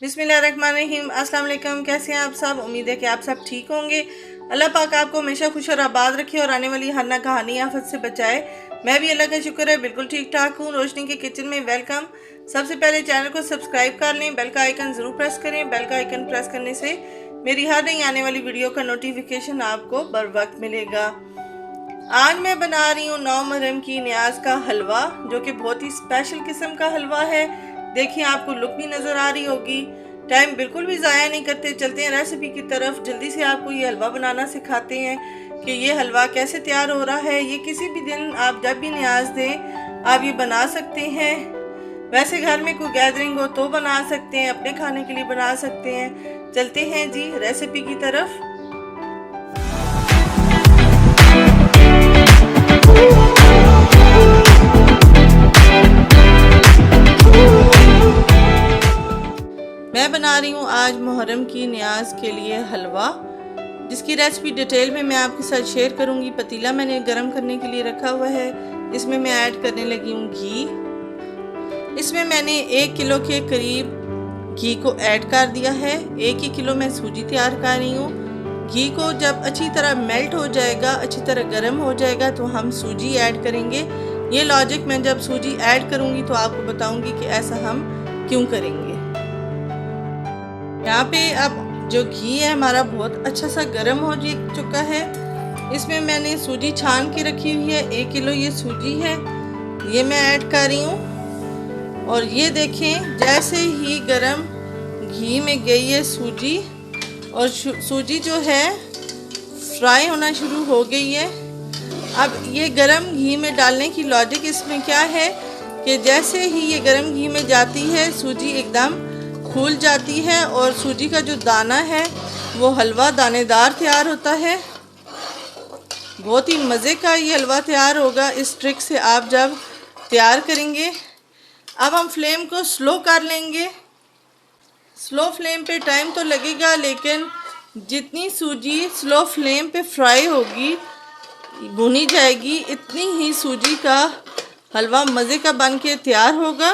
बिस्मिल्लाहिर्रहमानिर्रहीम। अस्सलाम वालेकुम। कैसे हैं आप सब? उम्मीद है कि आप सब ठीक होंगे। अल्लाह पाक आपको हमेशा खुश और आबाद रखे और आने वाली हर ना कहानी आफत से बचाए। मैं भी अल्लाह का शुक्र है बिल्कुल ठीक ठाक हूँ। रोशनी के किचन में वेलकम। सबसे पहले चैनल को सब्सक्राइब कर लें, बेल का आइकन ज़रूर प्रेस करें। बेल का आइकन प्रेस करने से मेरी हर नई आने वाली वीडियो का नोटिफिकेशन आपको बर वक्त मिलेगा। आज मैं बना रही हूँ 9 मुहर्रम की न्याज का हलवा, जो कि बहुत ही स्पेशल किस्म का हलवा है। देखिए, आपको लुक भी नज़र आ रही होगी। टाइम बिल्कुल भी ज़ाया नहीं करते, चलते हैं रेसिपी की तरफ। जल्दी से आपको ये हलवा बनाना सिखाते हैं कि ये हलवा कैसे तैयार हो रहा है। ये किसी भी दिन आप जब भी न्याज दें आप ये बना सकते हैं। वैसे घर में कोई गैदरिंग हो तो बना सकते हैं, अपने खाने के लिए बना सकते हैं। चलते हैं जी रेसिपी की तरफ। मैं बना रही हूँ आज मुहर्रम की न्याज के लिए हलवा, जिसकी रेसिपी डिटेल में मैं आपके साथ शेयर करूँगी। पतीला मैंने गर्म करने के लिए रखा हुआ है। इसमें मैं ऐड करने लगी हूँ घी। इसमें मैंने 1 किलो के करीब घी को ऐड कर दिया है। 1 ही किलो मैं सूजी तैयार कर रही हूँ। घी को जब अच्छी तरह मेल्ट हो जाएगा, अच्छी तरह गर्म हो जाएगा, तो हम सूजी ऐड करेंगे। ये लॉजिक मैं जब सूजी ऐड करूँगी तो आपको बताऊँगी कि ऐसा हम क्यों करेंगे। यहाँ पे अब जो घी है हमारा बहुत अच्छा सा गर्म हो चुका है। इसमें मैंने सूजी छान के रखी हुई है। 1 किलो ये सूजी है, ये मैं ऐड कर रही हूँ। और ये देखें, जैसे ही गर्म घी में गई है सूजी, और सूजी जो है फ्राई होना शुरू हो गई है। अब ये गर्म घी में डालने की लॉजिक इसमें क्या है कि जैसे ही ये गर्म घी में जाती है सूजी एकदम फूल जाती है और सूजी का जो दाना है वो हलवा दानेदार तैयार होता है। बहुत ही मज़े का ये हलवा तैयार होगा इस ट्रिक से आप जब तैयार करेंगे। अब हम फ्लेम को स्लो कर लेंगे। स्लो फ्लेम पे टाइम तो लगेगा, लेकिन जितनी सूजी स्लो फ्लेम पे फ्राई होगी, भुनी जाएगी, इतनी ही सूजी का हलवा मज़े का बन के तैयार होगा।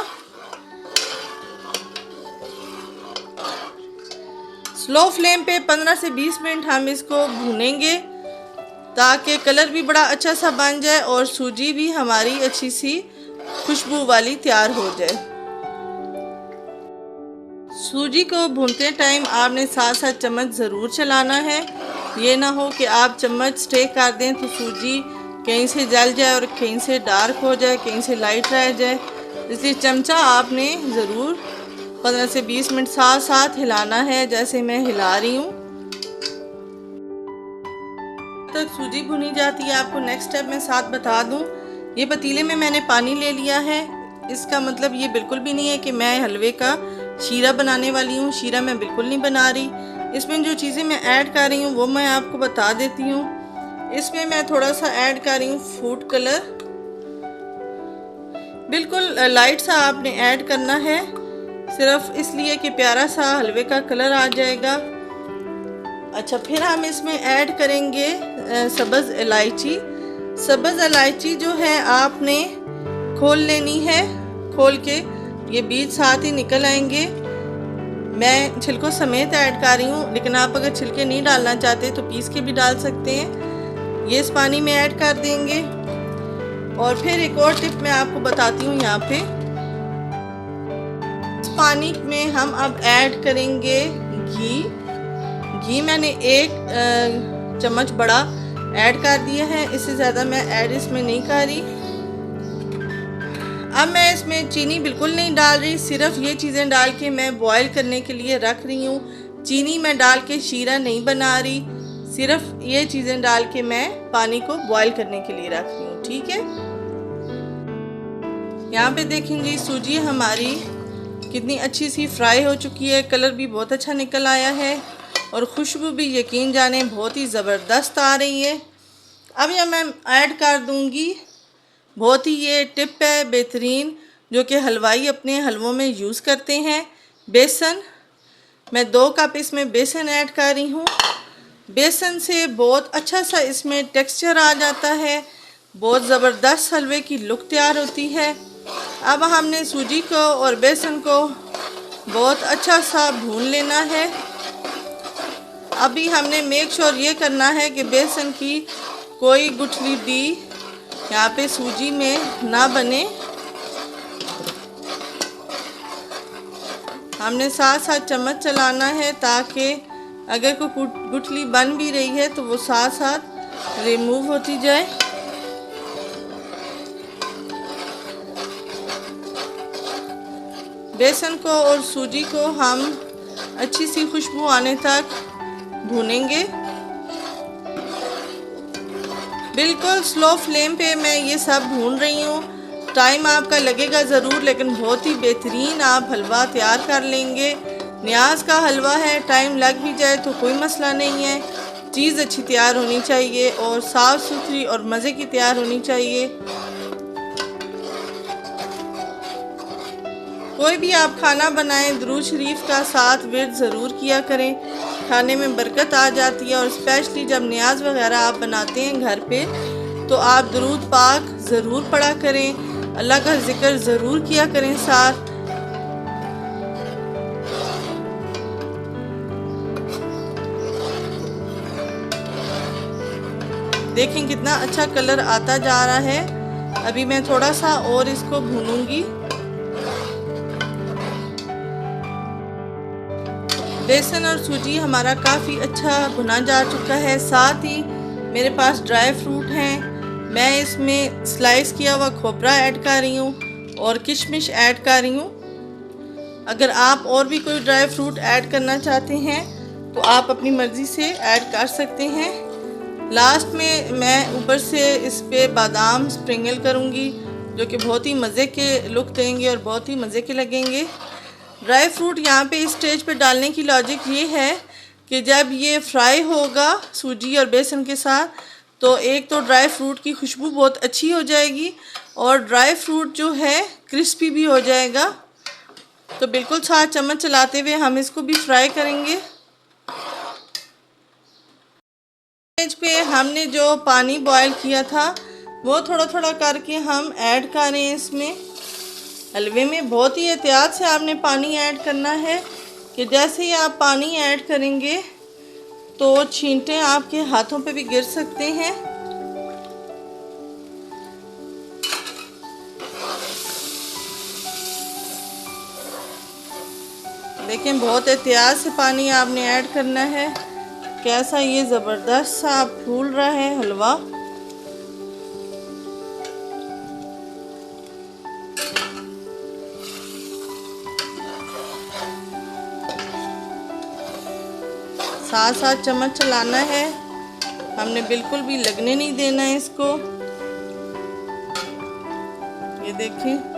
स्लो फ्लेम पे 15 से 20 मिनट हम इसको भूनेंगे, ताकि कलर भी बड़ा अच्छा सा बन जाए और सूजी भी हमारी अच्छी सी खुशबू वाली तैयार हो जाए। सूजी को भूनते टाइम आपने साथ साथ चम्मच ज़रूर चलाना है। ये ना हो कि आप चम्मच स्टे कर दें तो सूजी कहीं से जल जाए और कहीं से डार्क हो जाए, कहीं से लाइट रह जाए। इसलिए चमचा आपने ज़रूर 15 से 20 मिनट साथ साथ हिलाना है, जैसे मैं हिला रही हूँ। तक सूजी भुनी जाती है, आपको नेक्स्ट स्टेप मैं साथ बता दूँ। ये पतीले में मैंने पानी ले लिया है। इसका मतलब ये बिल्कुल भी नहीं है कि मैं हलवे का शीरा बनाने वाली हूँ। शीरा मैं बिल्कुल नहीं बना रही। इसमें जो चीज़ें मैं ऐड कर रही हूँ वो मैं आपको बता देती हूँ। इसमें मैं थोड़ा सा ऐड कर रही हूँ फूड कलर। बिल्कुल लाइट सा आपने ऐड करना है, सिर्फ इसलिए कि प्यारा सा हलवे का कलर आ जाएगा। अच्छा, फिर हम इसमें ऐड करेंगे सब्ज़ इलायची। सब्ज़ इलायची जो है आपने खोल लेनी है। खोल के ये बीज साथ ही निकल आएंगे। मैं छिलकों समेत ऐड कर रही हूँ, लेकिन आप अगर छिलके नहीं डालना चाहते तो पीस के भी डाल सकते हैं। ये इस पानी में ऐड कर देंगे। और फिर एक और टिप मैं आपको बताती हूँ। यहाँ पे पानी में हम अब ऐड करेंगे घी। घी मैंने 1 चम्मच बड़ा ऐड कर दिया है, इससे ज़्यादा मैं ऐड इसमें नहीं कर रही। अब मैं इसमें चीनी बिल्कुल नहीं डाल रही, सिर्फ ये चीज़ें डाल के मैं बॉईल करने के लिए रख रही हूँ। चीनी मैं डाल के शीरा नहीं बना रही, सिर्फ ये चीज़ें डाल के मैं पानी को बॉईल करने के लिए रख रही हूँ। ठीक है, यहाँ पे देखेंगे सूजी हमारी कितनी अच्छी सी फ्राई हो चुकी है। कलर भी बहुत अच्छा निकल आया है और खुशबू भी यकीन जाने बहुत ही ज़बरदस्त आ रही है। अब यह मैं ऐड कर दूंगी, बहुत ही ये टिप है बेहतरीन, जो कि हलवाई अपने हलवों में यूज़ करते हैं, बेसन। मैं 2 कप इसमें बेसन ऐड कर रही हूँ। बेसन से बहुत अच्छा सा इसमें टेक्सचर आ जाता है, बहुत ज़बरदस्त हलवे की लुक तैयार होती है। अब हमने सूजी को और बेसन को बहुत अच्छा सा भून लेना है। अभी हमने मेक श्योर ये करना है कि बेसन की कोई गुठली भी यहाँ पे सूजी में ना बने। हमने साथ साथ चम्मच चलाना है ताकि अगर कोई गुठली बन भी रही है तो वो साथ साथ रिमूव होती जाए। बेसन को और सूजी को हम अच्छी सी खुशबू आने तक भूनेंगे। बिल्कुल स्लो फ्लेम पे मैं ये सब भून रही हूँ। टाइम आपका लगेगा ज़रूर, लेकिन बहुत ही बेहतरीन आप हलवा तैयार कर लेंगे। न्याज का हलवा है, टाइम लग भी जाए तो कोई मसला नहीं है। चीज़ अच्छी तैयार होनी चाहिए और साफ़ सुथरी और मज़े की तैयार होनी चाहिए। कोई भी आप खाना बनाएं, दुरूद शरीफ का साथ विर्द ज़रूर किया करें, खाने में बरकत आ जाती है। और स्पेशली जब न्याज वगैरह आप बनाते हैं घर पे तो आप दुरूद पाक ज़रूर पढ़ा करें, अल्लाह का जिक्र ज़रूर किया करें साथ। देखें कितना अच्छा कलर आता जा रहा है। अभी मैं थोड़ा सा और इसको भूनूंगी। बेसन और सूजी हमारा काफ़ी अच्छा भुना जा चुका है। साथ ही मेरे पास ड्राई फ्रूट हैं। मैं इसमें स्लाइस किया हुआ खोपरा ऐड कर रही हूँ और किशमिश ऐड कर रही हूँ। अगर आप और भी कोई ड्राई फ्रूट ऐड करना चाहते हैं तो आप अपनी मर्ज़ी से ऐड कर सकते हैं। लास्ट में मैं ऊपर से इस पे बादाम स्प्रिंगल करूँगी जो कि बहुत ही मज़े के लुक देंगे और बहुत ही मज़े के लगेंगे। ड्राई फ्रूट यहाँ पे इस स्टेज पे डालने की लॉजिक ये है कि जब ये फ्राई होगा सूजी और बेसन के साथ तो एक तो ड्राई फ्रूट की खुशबू बहुत अच्छी हो जाएगी और ड्राई फ्रूट जो है क्रिस्पी भी हो जाएगा। तो बिल्कुल साथ चम्मच चलाते हुए हम इसको भी फ्राई करेंगे। स्टेज पे हमने जो पानी बॉयल किया था वो थोड़ा थोड़ा करके हम ऐड कर रहे हैं इसमें। हलवे में बहुत ही एहतियात से आपने पानी ऐड करना है कि जैसे ही आप पानी ऐड करेंगे तो छींटे आपके हाथों पे भी गिर सकते हैं। देखें बहुत एहतियात से पानी आपने ऐड करना है। कैसा ये ज़बरदस्त सा फूल रहा है हलवा। साथ साथ चम्मच चलाना है, हमने बिल्कुल भी लगने नहीं देना है इसको। ये देखें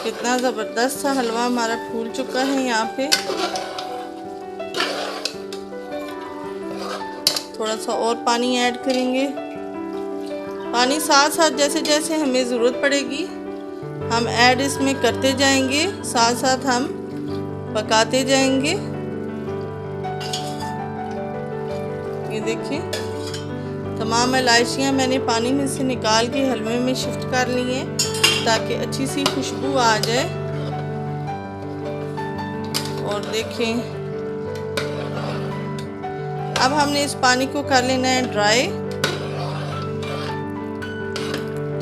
कितना ज़बरदस्त सा हलवा हमारा फूल चुका है। यहाँ पे थोड़ा सा और पानी ऐड करेंगे। पानी साथ साथ जैसे जैसे हमें ज़रूरत पड़ेगी हम ऐड इसमें करते जाएंगे, साथ साथ हम पकाते जाएंगे। ये देखिए तमाम इलायचियाँ मैंने पानी में से निकाल के हलवे में शिफ्ट कर ली हैं ताकि अच्छी सी खुशबू आ जाए। और देखें अब हमने इस पानी को कर लेना है ड्राई।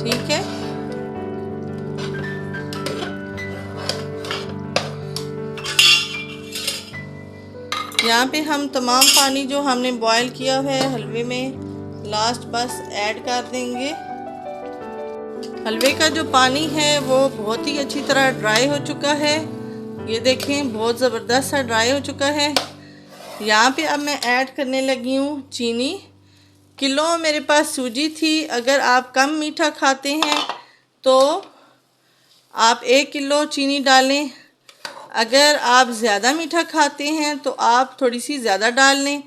ठीक है, यहाँ पे हम तमाम पानी जो हमने बॉयल किया है हलवे में लास्ट बस ऐड कर देंगे। हलवे का जो पानी है वो बहुत ही अच्छी तरह ड्राई हो चुका है। ये देखें बहुत ज़बरदस्त सा ड्राई हो चुका है। यहाँ पे अब मैं ऐड करने लगी हूँ चीनी। किलो मेरे पास सूजी थी। अगर आप कम मीठा खाते हैं तो आप 1 किलो चीनी डालें। अगर आप ज़्यादा मीठा खाते हैं तो आप थोड़ी सी ज़्यादा डाल लें।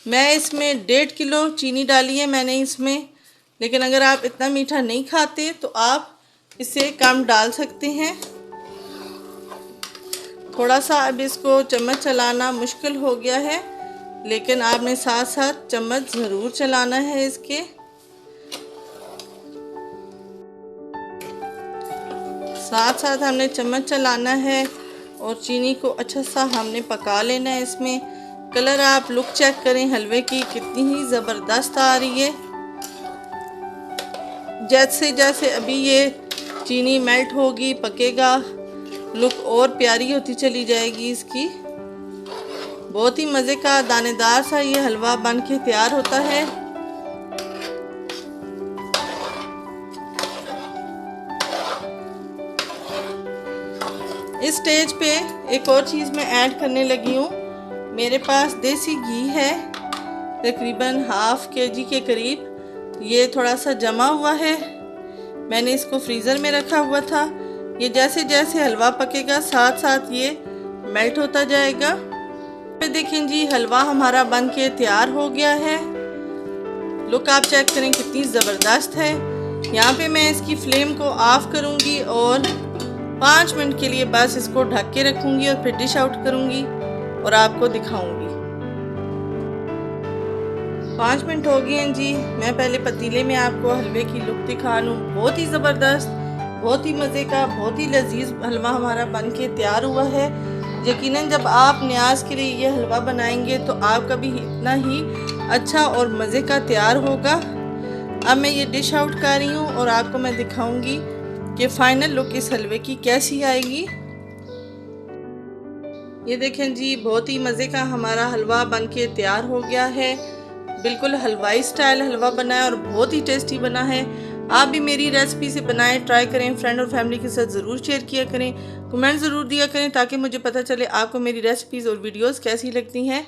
मैं इसमें 1.5 किलो चीनी डाली है मैंने इसमें, लेकिन अगर आप इतना मीठा नहीं खाते तो आप इसे कम डाल सकते हैं। थोड़ा सा अब इसको चम्मच चलाना मुश्किल हो गया है, लेकिन आपने साथ साथ चम्मच ज़रूर चलाना है इसके। साथ साथ हमने चम्मच चलाना है और चीनी को अच्छा सा हमने पका लेना है। इसमें कलर आप लुक चेक करें हलवे की, कितनी ही ज़बरदस्त आ रही है। जैसे जैसे अभी ये चीनी मेल्ट होगी, पकेगा, लुक और प्यारी होती चली जाएगी इसकी। बहुत ही मज़े का दानेदार सा ये हलवा बन के तैयार होता है। इस स्टेज पे एक और चीज़ मैं ऐड करने लगी हूँ। मेरे पास देसी घी है, तकरीबन हाफ केजी के करीब। ये थोड़ा सा जमा हुआ है, मैंने इसको फ्रीज़र में रखा हुआ था। ये जैसे जैसे हलवा पकेगा साथ साथ ये मेल्ट होता जाएगा। देखें जी, हलवा हमारा बन के तैयार हो गया है। लुक आप चेक करें कितनी ज़बरदस्त है। यहाँ पे मैं इसकी फ्लेम को ऑफ करूँगी और 5 मिनट के लिए बस इसको ढक के रखूँगी और फिर डिश आउट करूँगी और आपको दिखाऊँगी। 5 मिनट हो गए हैं जी। मैं पहले पतीले में आपको हलवे की लुक दिखा लूँ। बहुत ही ज़बरदस्त, बहुत ही मज़े का, बहुत ही लजीज हलवा हमारा बन के तैयार हुआ है। यकीनन जब आप न्याज के लिए ये हलवा बनाएंगे तो आपका भी इतना ही अच्छा और मज़े का तैयार होगा। अब मैं ये डिश आउट कर रही हूँ और आपको मैं दिखाऊंगी कि फाइनल लुक इस हलवे की कैसी आएगी। ये देखें जी, बहुत ही मज़े का हमारा हलवा बन के तैयार हो गया है। बिल्कुल हलवाई स्टाइल हलवा बना है और बहुत ही टेस्टी बना है। आप भी मेरी रेसिपी से बनाएं, ट्राई करें, फ्रेंड और फैमिली के साथ ज़रूर शेयर किया करें, कमेंट ज़रूर दिया करें ताकि मुझे पता चले आपको मेरी रेसिपीज़ और वीडियोस कैसी लगती हैं।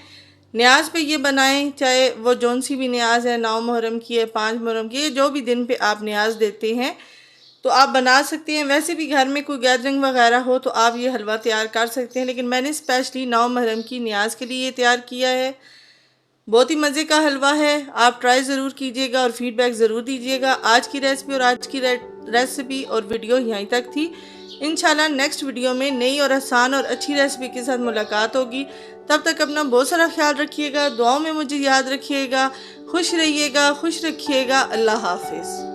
न्याज पे ये बनाएं, चाहे वो जौन सी भी न्याज है, 9 मुहर्रम की है, 5 मुहर्रम की है, जो भी दिन पे आप न्याज देते हैं तो आप बना सकते हैं। वैसे भी घर में कोई गैदरिंग वगैरह हो तो आप ये हलवा तैयार कर सकते हैं, लेकिन मैंने स्पेशली 9 मुहर्रम की न्याज के लिए ये तैयार किया है। बहुत ही मज़े का हलवा है, आप ट्राई ज़रूर कीजिएगा और फीडबैक ज़रूर दीजिएगा। आज की रेसिपी और वीडियो यहीं तक थी। इंशाल्लाह नेक्स्ट वीडियो में नई और आसान और अच्छी रेसिपी के साथ मुलाकात होगी। तब तक अपना बहुत सारा ख्याल रखिएगा, दुआओं में मुझे याद रखिएगा। खुश रहिएगा, खुश रखिएगा। अल्लाह हाफिज़।